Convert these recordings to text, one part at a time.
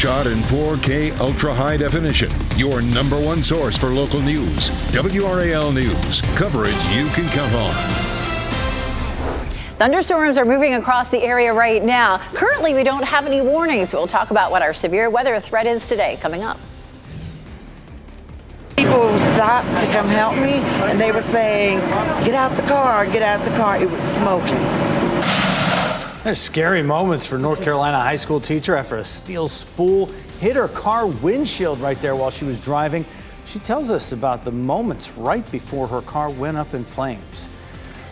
Shot in 4K ultra high definition. Your number one source for local news. WRAL News. Coverage you can count on. Thunderstorms are moving across the area right now. Currently, we don't have any warnings. We'll talk about what our severe weather threat is today coming up. People stopped to come help me, and they were saying, get out the car, get out the car. It was smoking. There's scary moments for North Carolina high school teacher after a steel spool hit her car windshield right there while she was driving. She tells us about the moments right before her car went up in flames.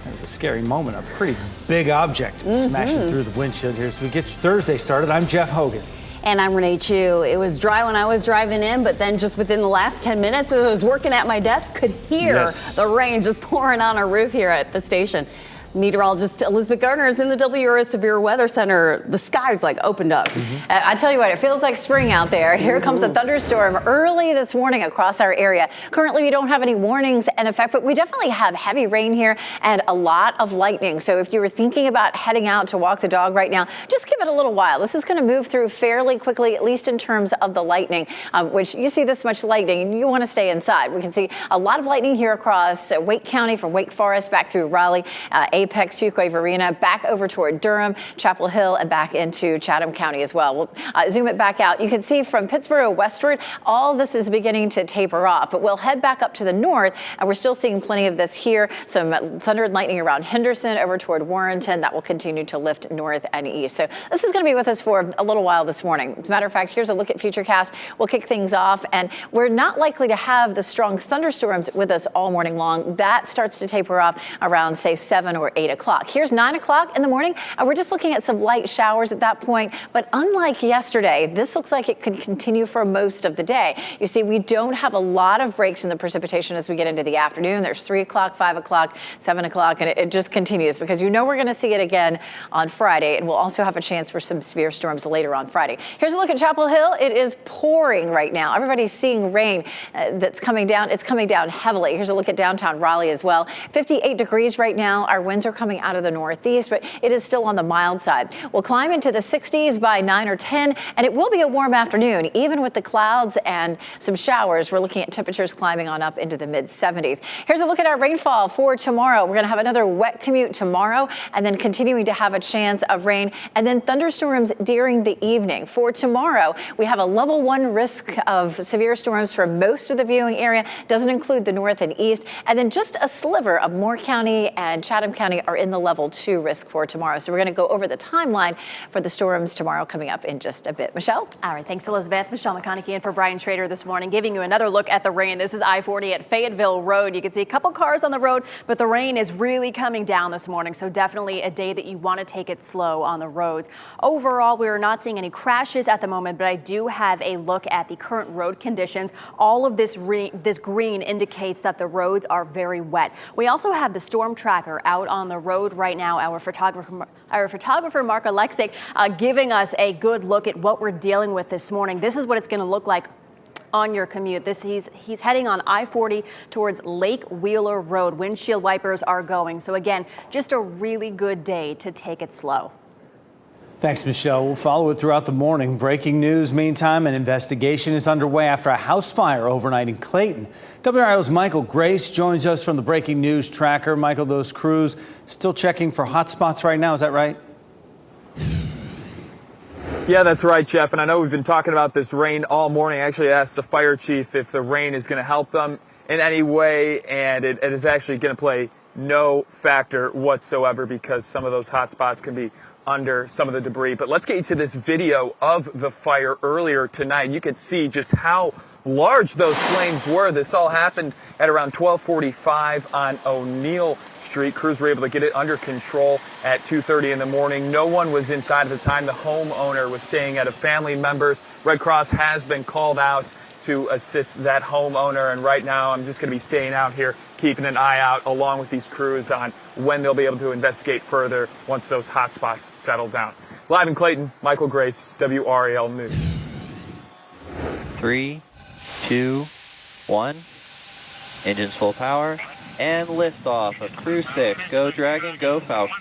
It was a scary moment, a pretty big object smashing through the windshield here. As we get Thursday started, I'm Jeff Hogan. And I'm Renee Chu. It was dry when I was driving in, but then just within the last 10 minutes as I was working at my desk, could hear the rain just pouring on our roof here at the station. Meteorologist Elizabeth Gardner is in the WRAL Severe Weather Center. The skies opened up. I tell you what, it feels like spring out there. Here comes a thunderstorm early this morning across our area. Currently, we don't have any warnings in effect, but we definitely have heavy rain here and a lot of lightning. So if you were thinking about heading out to walk the dog right now, just give it a little while. This is going to move through fairly quickly, at least in terms of the lightning, which you see this much lightning and you want to stay inside. We can see a lot of lightning here across Wake County from Wake Forest back through Raleigh, Apex, Fuquay, Varina, back over toward Durham, Chapel Hill, and back into Chatham County as well. We'll zoom it back out. You can see from Pittsburgh westward, all this is beginning to taper off, but we'll head back up to the north, and we're still seeing plenty of this here. Some thunder and lightning around Henderson over toward Warrenton. That will continue to lift north and east. So this is going to be with us for a little while this morning. As a matter of fact, here's a look at Futurecast. We'll kick things off, and we're not likely to have the strong thunderstorms with us all morning long. That starts to taper off around, say, 7 or 8 o'clock. Here's 9 o'clock in the morning, and we're just looking at some light showers at that point. But unlike yesterday, this looks like it could continue for most of the day. You see, we don't have a lot of breaks in the precipitation as we get into the afternoon. There's 3 o'clock, 5 o'clock, 7 o'clock, and it just continues because you know we're going to see it again on Friday, and we'll also have a chance for some severe storms later on Friday. Here's a look at Chapel Hill. It is pouring right now. Everybody's seeing rain that's coming down. It's coming down heavily. Here's a look at downtown Raleigh as well. 58 degrees right now. Our winds are coming out of the northeast, but it is still on the mild side. We'll climb into the 60s by 9 or 10, and it will be a warm afternoon. Even with the clouds and some showers, we're looking at temperatures climbing on up into the mid-70s. Here's a look at our rainfall for tomorrow. We're going to have another wet commute tomorrow, and then continuing to have a chance of rain, and then thunderstorms during the evening. For tomorrow, we have a level 1 risk of severe storms for most of the viewing area. Doesn't include the north and east, and then just a sliver of Moore County and Chatham County are in the level 2 risk for tomorrow. So we're going to go over the timeline for the storms tomorrow coming up in just a bit. Michelle? All right. Thanks, Elizabeth. Michelle McConaughey in for Brian Schrader this morning, giving you another look at the rain. This is I-40 at Fayetteville Road. You can see a couple cars on the road, but the rain is really coming down this morning. So definitely a day that you want to take it slow on the roads. Overall, we're not seeing any crashes at the moment, but I do have a look at the current road conditions. All of this green indicates that the roads are very wet. We also have the storm tracker out on the road right now. Our photographer Mark Alexic giving us a good look at what we're dealing with this morning. This is what it's going to look like on your commute. He's heading on I-40 towards Lake Wheeler Road. Windshield wipers are going. So again, just a really good day to take it slow. Thanks, Michelle. We'll follow it throughout the morning. Breaking news, meantime, an investigation is underway after a house fire overnight in Clayton. WRAL's Michael Grace joins us from the Breaking News Tracker. Michael, those crews still checking for hot spots right now, is that right? Yeah, that's right, Jeff. And I know we've been talking about this rain all morning. I actually asked the fire chief if the rain is going to help them in any way, and it is actually going to play no factor whatsoever because some of those hot spots can be under some of the debris. But let's get you to this video of the fire earlier tonight. You could see just how large those flames were. This all happened at around 12:45 on O'Neill Street. Crews were able to get it under control at 2:30 in the morning. No one was inside at the time. The homeowner was staying at a family member's. Red Cross has been called out to assist that homeowner, and right now I'm just going to be staying out here, keeping an eye out along with these crews on when they'll be able to investigate further once those hot spots settle down. Live in Clayton, Michael Grace, WRAL News. 3, 2, 1. Engines full power and lift off of Crew 6. Go Dragon, go Falcon.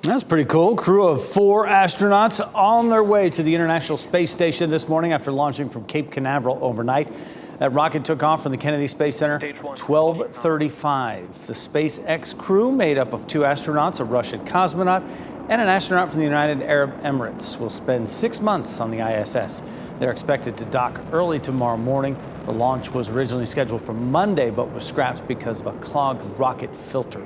That's pretty cool. Crew of 4 astronauts on their way to the International Space Station this morning after launching from Cape Canaveral overnight. That rocket took off from the Kennedy Space Center 12:35. The SpaceX crew, made up of 2 astronauts, a Russian cosmonaut, and an astronaut from the United Arab Emirates, will spend 6 months on the ISS. They're expected to dock early tomorrow morning. The launch was originally scheduled for Monday, but was scrapped because of a clogged rocket filter.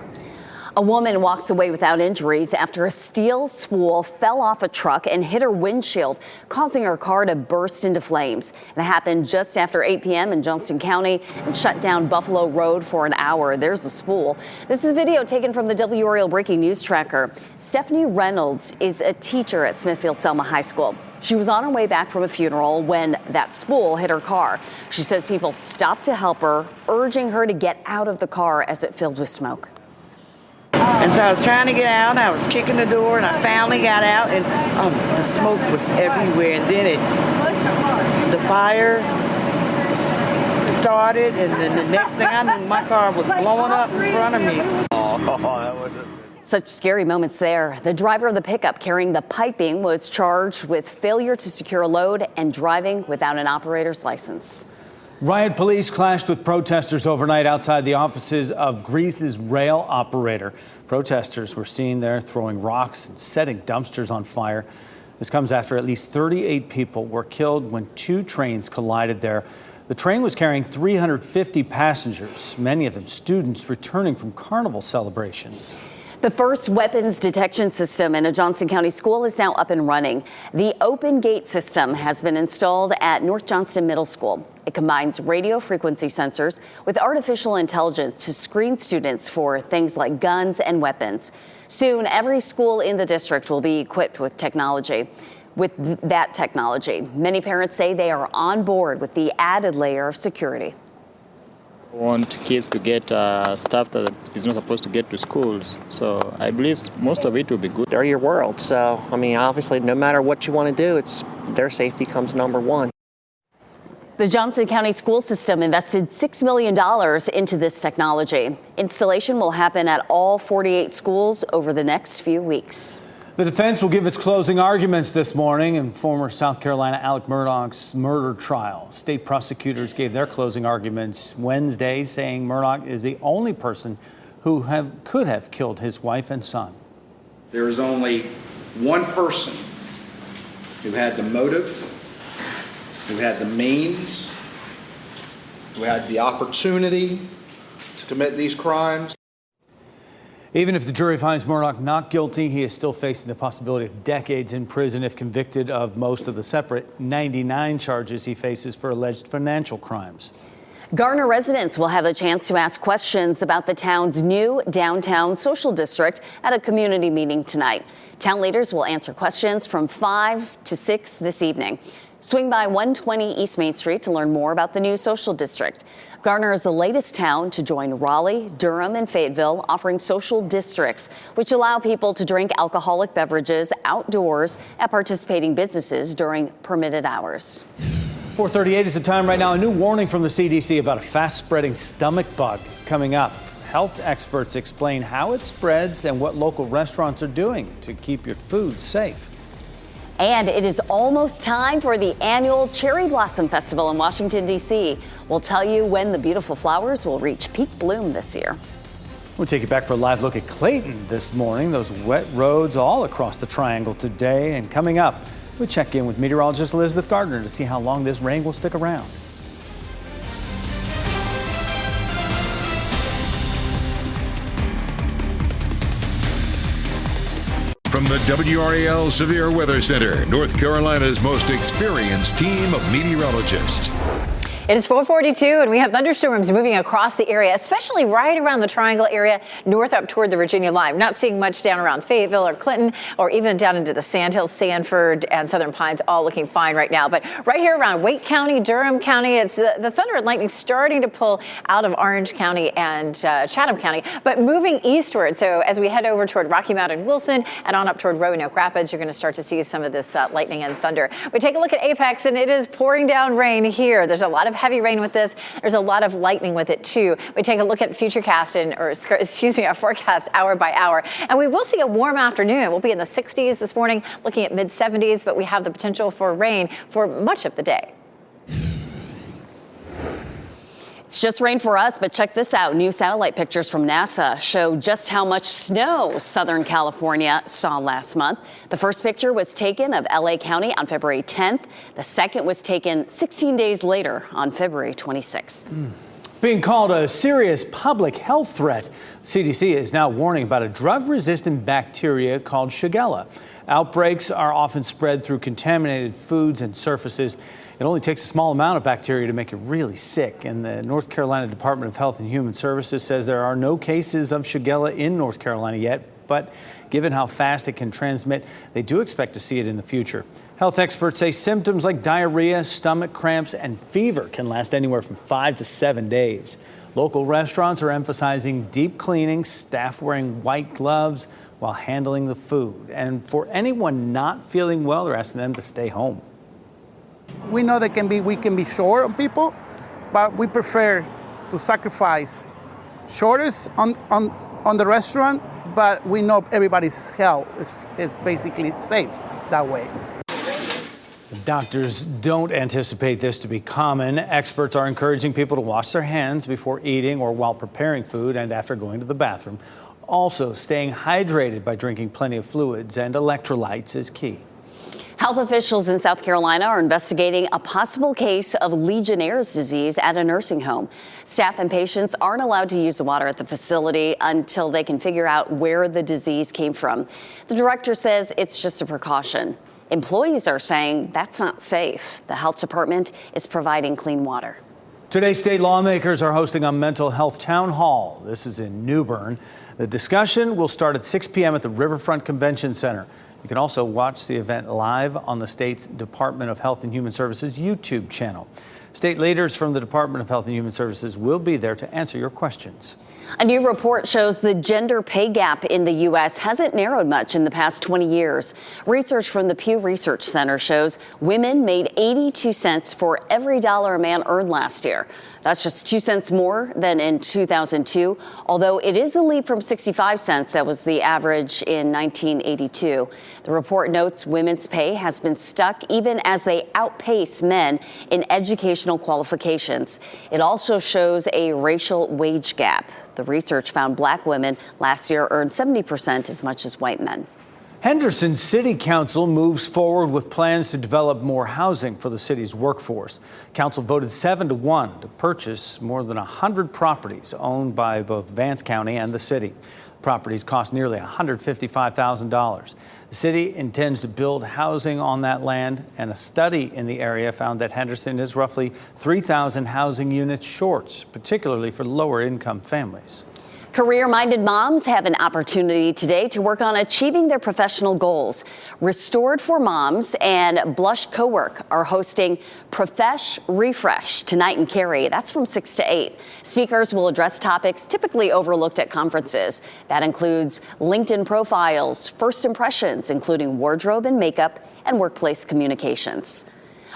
A woman walks away without injuries after a steel spool fell off a truck and hit her windshield, causing her car to burst into flames. It happened just after 8 p.m. in Johnston County and shut down Buffalo Road for an hour. There's the spool. This is video taken from the WRAL Breaking News Tracker. Stephanie Reynolds is a teacher at Smithfield-Selma High School. She was on her way back from a funeral when that spool hit her car. She says people stopped to help her, urging her to get out of the car as it filled with smoke. And so I was trying to get out, I was kicking the door, and I finally got out, and the smoke was everywhere. And then the fire started, and then the next thing I knew, my car was blowing up in front of me. Such scary moments there. The driver of the pickup carrying the piping was charged with failure to secure a load and driving without an operator's license. Riot police clashed with protesters overnight outside the offices of Greece's rail operator. Protesters were seen there throwing rocks and setting dumpsters on fire. This comes after at least 38 people were killed when 2 trains collided there. The train was carrying 350 passengers, many of them students returning from carnival celebrations. The first weapons detection system in a Johnston County school is now up and running. The open gate system has been installed at North Johnston Middle School. It combines radio frequency sensors with artificial intelligence to screen students for things like guns and weapons. Soon, every school in the district will be equipped with technology. With that technology, many parents say they are on board with the added layer of security. We want kids to get stuff that is not supposed to get to schools. So I believe most of it will be good. They're your world. So, I mean, obviously, no matter what you want to do, their safety comes number one. The Johnston County school system invested $6 million into this technology. Installation will happen at all 48 schools over the next few weeks. The defense will give its closing arguments this morning in former South Carolina Alec Murdaugh's murder trial. State prosecutors gave their closing arguments Wednesday, saying Murdaugh is the only person who could have killed his wife and son. There is only one person who had the motive, who had the means, who had the opportunity to commit these crimes. Even if the jury finds Murdaugh not guilty, he is still facing the possibility of decades in prison if convicted of most of the separate 99 charges he faces for alleged financial crimes. Garner residents will have a chance to ask questions about the town's new downtown social district at a community meeting tonight. Town leaders will answer questions from 5 to 6 this evening. Swing by 120 East Main Street to learn more about the new social district. Garner is the latest town to join Raleigh, Durham, and Fayetteville, offering social districts, which allow people to drink alcoholic beverages outdoors at participating businesses during permitted hours. 4:38 is the time right now. A new warning from the CDC about a fast-spreading stomach bug coming up. Health experts explain how it spreads and what local restaurants are doing to keep your food safe. And it is almost time for the annual Cherry Blossom Festival in Washington, D.C. We'll tell you when the beautiful flowers will reach peak bloom this year. We'll take you back for a live look at Clayton this morning. Those wet roads all across the triangle today. And coming up, we check in with meteorologist Elizabeth Gardner to see how long this rain will stick around. From the WRAL Severe Weather Center, North Carolina's most experienced team of meteorologists. It is 4:42, and we have thunderstorms moving across the area, especially right around the Triangle area, north up toward the Virginia line. Not seeing much down around Fayetteville or Clinton, or even down into the Sandhills, Sanford, and Southern Pines, all looking fine right now. But right here around Wake County, Durham County, it's the thunder and lightning starting to pull out of Orange County and Chatham County, but moving eastward. So as we head over toward Rocky Mount and Wilson and on up toward Roanoke Rapids, you're going to start to see some of this lightning and thunder. We take a look at Apex, and it is pouring down rain here. There's a lot of of heavy rain with this. There's a lot of lightning with it too. We take a look at our forecast hour by hour, and we will see a warm afternoon. We'll be in the 60s this morning, looking at mid 70s, but we have the potential for rain for much of the day. It's just rain for us, but check this out. New satellite pictures from NASA show just how much snow Southern California saw last month. The first picture was taken of LA County on February 10th. The second was taken 16 days later on February 26th. Being called a serious public health threat, CDC is now warning about a drug-resistant bacteria called Shigella. Outbreaks are often spread through contaminated foods and surfaces. It only takes a small amount of bacteria to make you really sick. And the North Carolina Department of Health and Human Services says there are no cases of Shigella in North Carolina yet, but given how fast it can transmit, they do expect to see it in the future. Health experts say symptoms like diarrhea, stomach cramps, and fever can last anywhere from 5 to 7 days. Local restaurants are emphasizing deep cleaning, staff wearing white gloves while handling the food. And for anyone not feeling well, they're asking them to stay home. We know we can be short on people, but we prefer to sacrifice shortest on the restaurant, but we know everybody's health is basically safe that way. Doctors don't anticipate this to be common. Experts are encouraging people to wash their hands before eating or while preparing food and after going to the bathroom. Also, staying hydrated by drinking plenty of fluids and electrolytes is key. Health officials in South Carolina are investigating a possible case of Legionnaire's disease at a nursing home. Staff and patients aren't allowed to use the water at the facility until they can figure out where the disease came from. The director says it's just a precaution. Employees are saying that's not safe. The health department is providing clean water. Today, state lawmakers are hosting a mental health town hall. This is in New Bern. The discussion will start at 6 p.m. at the Riverfront Convention Center. You can also watch the event live on the state's Department of Health and Human Services YouTube channel. State leaders from the Department of Health and Human Services will be there to answer your questions. A new report shows the gender pay gap in the U.S. hasn't narrowed much in the past 20 years. Research from the Pew Research Center shows women made 82 cents for every dollar a man earned last year. That's just 2 cents more than in 2002, although it is a leap from 65 cents that was the average in 1982. The report notes women's pay has been stuck even as they outpace men in educational qualifications. It also shows a racial wage gap. The research found black women last year earned 70% as much as white men. Henderson City Council moves forward with plans to develop more housing for the city's workforce. Council voted 7-1 to purchase more than 100 properties owned by both Vance County and the city. Properties cost nearly $155,000. The city intends to build housing on that land, and a study in the area found that Henderson is roughly 3,000 housing units short, particularly for lower income families. Career-minded moms have an opportunity today to work on achieving their professional goals. Restored for Moms and Blush Cowork are hosting Profesh Refresh tonight in Cary. That's from 6 to 8. Speakers will address topics typically overlooked at conferences. That includes LinkedIn profiles, first impressions, including wardrobe and makeup, and workplace communications.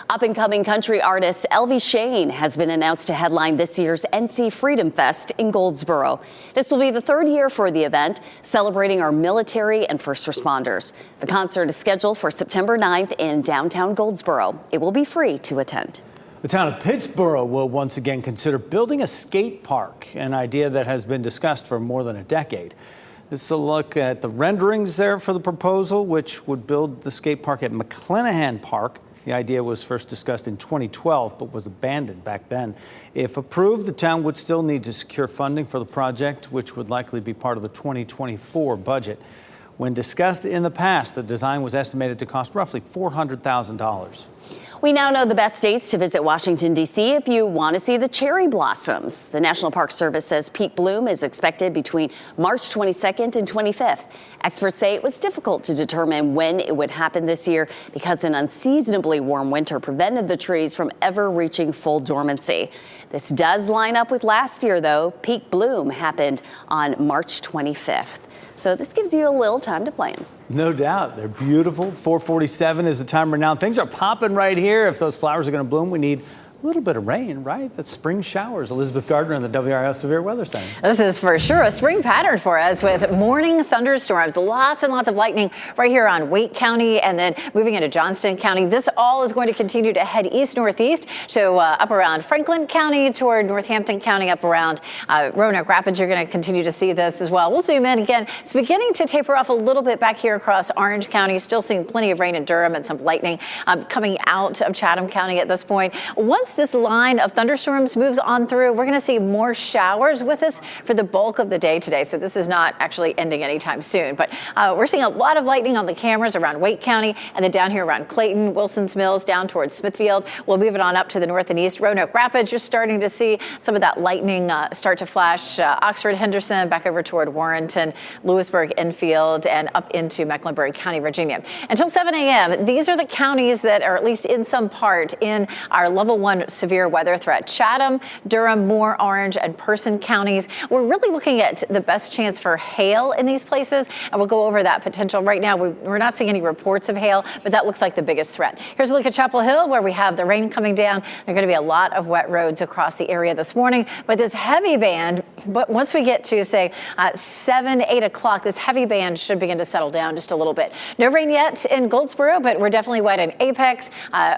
Up-and-coming country artist Elvie Shane has been announced to headline this year's NC Freedom Fest in Goldsboro. This will be the third year for the event, celebrating our military and first responders. The concert is scheduled for September 9th in downtown Goldsboro. It will be free to attend. The town of Pittsboro will once again consider building a skate park, an idea that has been discussed for more than a decade. This is a look at the renderings there for the proposal, which would build the skate park at McClenahan Park. The idea was first discussed in 2012, but was abandoned back then. If approved, the town would still need to secure funding for the project, which would likely be part of the 2024 budget. When discussed in the past, the design was estimated to cost roughly $400,000. We now know the best dates to visit Washington, D.C. if you want to see the cherry blossoms. The National Park Service says peak bloom is expected between March 22nd and 25th. Experts say it was difficult to determine when it would happen this year because an unseasonably warm winter prevented the trees from ever reaching full dormancy. This does line up with last year, though. Peak bloom happened on March 25th. So this gives you a little time to plan. No doubt. They're beautiful. 4:47 is the timer now. Things are popping right here. If those flowers are going to bloom, we need a little bit of rain, right? That's spring showers. Elizabeth Gardner in the WRAL Severe Weather Center. This is for sure a spring pattern for us with morning thunderstorms, lots and lots of lightning right here on Wake County and then moving into Johnston County. This all is going to continue to head east-northeast. So up around Franklin County toward Northampton County, up around Roanoke Rapids, you're going to continue to see this as well. We'll zoom in again. It's beginning to taper off a little bit back here across Orange County. Still seeing plenty of rain in Durham and some lightning coming out of Chatham County at this point. Once this line of thunderstorms moves on through, we're going to see more showers with us for the bulk of the day today. So this is not actually ending anytime soon. But we're seeing a lot of lightning on the cameras around Wake County and then down here around Clayton, Wilson's Mills, down towards Smithfield. We'll move it on up to the north and east. Roanoke Rapids, you're starting to see some of that lightning start to flash. Oxford, Henderson, back over toward Warrenton, Lewisburg, Enfield, and up into Mecklenburg County, Virginia. Until 7 a.m., these are the counties that are at least in some part in our level 1 severe weather threat. Chatham, Durham, Moore, Orange, and Person counties. We're really looking at the best chance for hail in these places, and we'll go over that potential. Right now, we're not seeing any reports of hail, but that looks like the biggest threat. Here's a look at Chapel Hill, where we have the rain coming down. There are going to be a lot of wet roads across the area this morning, but this heavy band, but once we get to, say, 7, 8 o'clock, this heavy band should begin to settle down just a little bit. No rain yet in Goldsboro, but we're definitely wet in Apex,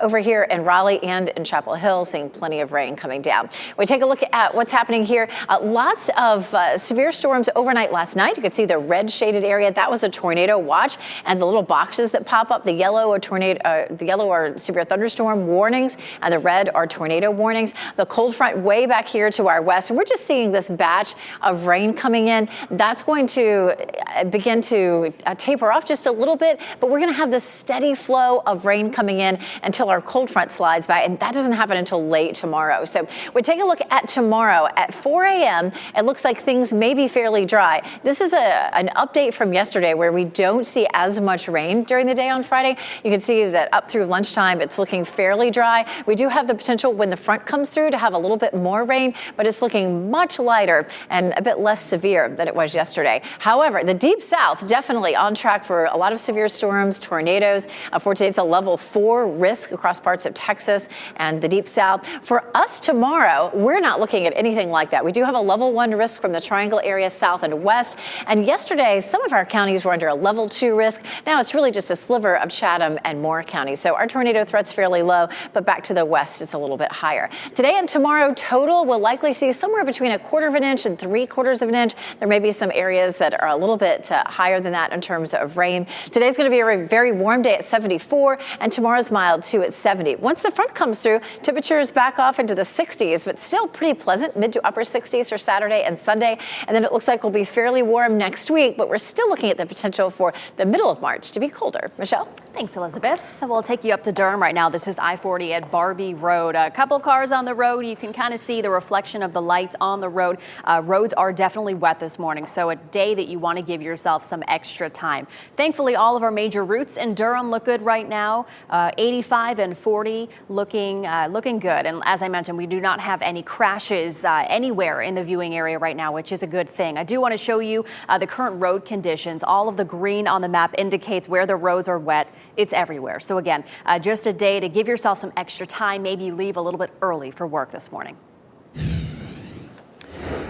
over here in Raleigh and in Chapel Hill, seeing plenty of rain coming down. We take a look at what's happening here. Lots of severe storms overnight last night. You could see the red shaded area. That was a tornado watch, and the little boxes that pop up, the yellow are severe thunderstorm warnings, and the red are tornado warnings. The cold front way back here to our west, and we're just seeing this batch of rain coming in. That's going to begin to taper off just a little bit, but we're going to have this steady flow of rain coming in until our cold front slides by, and that doesn't happen until late tomorrow. So we take a look at tomorrow at 4 a.m. It looks like things may be fairly dry. This is an update from yesterday where we don't see as much rain during the day on Friday. You can see that up through lunchtime, it's looking fairly dry. We do have the potential when the front comes through to have a little bit more rain, but it's looking much lighter and a bit less severe than it was yesterday. However, the deep south definitely on track for a lot of severe storms, tornadoes. For today, it's a level 4 risk across parts of Texas and the deep south. For us tomorrow, we're not looking at anything like that. We do have a level 1 risk from the Triangle area south and west. And yesterday, some of our counties were under a level 2 risk. Now it's really just a sliver of Chatham and Moore County. So our tornado threat's fairly low, but back to the west, it's a little bit higher. Today and tomorrow total, we'll likely see somewhere between 1/4 of an inch and 3/4 of an inch. There may be some areas that are a little bit higher than that in terms of rain. Today's going to be a very warm day at 74, and tomorrow's mild too at 70. Once the front comes through, temperatures back off into the 60s, but still pretty pleasant, mid to upper 60s for Saturday and Sunday. And then it looks like we'll be fairly warm next week, but we're still looking at the potential for the middle of March to be colder. Michelle? Thanks, Elizabeth. We'll take you up to Durham right now. This is I-40 at Barbie Road. A couple cars on the road. You can kind of see the reflection of the lights on the road. Roads are definitely wet this morning, so a day that you want to give yourself some extra time. Thankfully, all of our major routes in Durham look good right now. 85 and 40 looking good. And as I mentioned, we do not have any crashes anywhere in the viewing area right now, which is a good thing. I do want to show you the current road conditions. All of the green on the map indicates where the roads are wet. It's everywhere. So again, just a day to give yourself some extra time, maybe leave a little bit early for work this morning.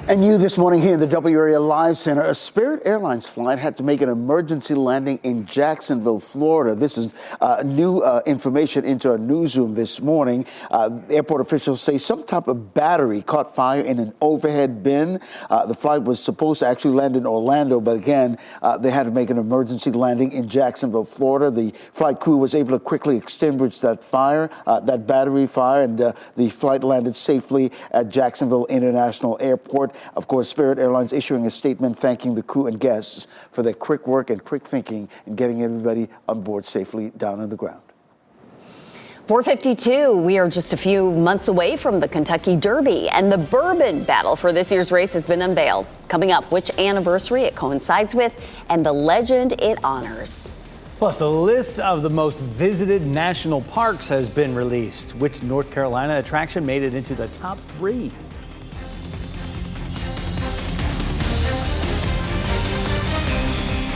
And you this morning here in the WRAL Live Center, a Spirit Airlines flight had to make an emergency landing in Jacksonville, Florida. This is new information into our newsroom this morning. Airport officials say some type of battery caught fire in an overhead bin. The flight was supposed to actually land in Orlando, but again, they had to make an emergency landing in Jacksonville, Florida. The flight crew was able to quickly extinguish that fire, that battery fire, and the flight landed safely at Jacksonville International Airport. Of course, Spirit Airlines issuing a statement thanking the crew and guests for their quick work and quick thinking in getting everybody on board safely down on the ground. 4:52, we are just a few months away from the Kentucky Derby, and the bourbon battle for this year's race has been unveiled. Coming up, which anniversary it coincides with and the legend it honors. Plus, a list of the most visited national parks has been released. Which North Carolina attraction made it into the top 3?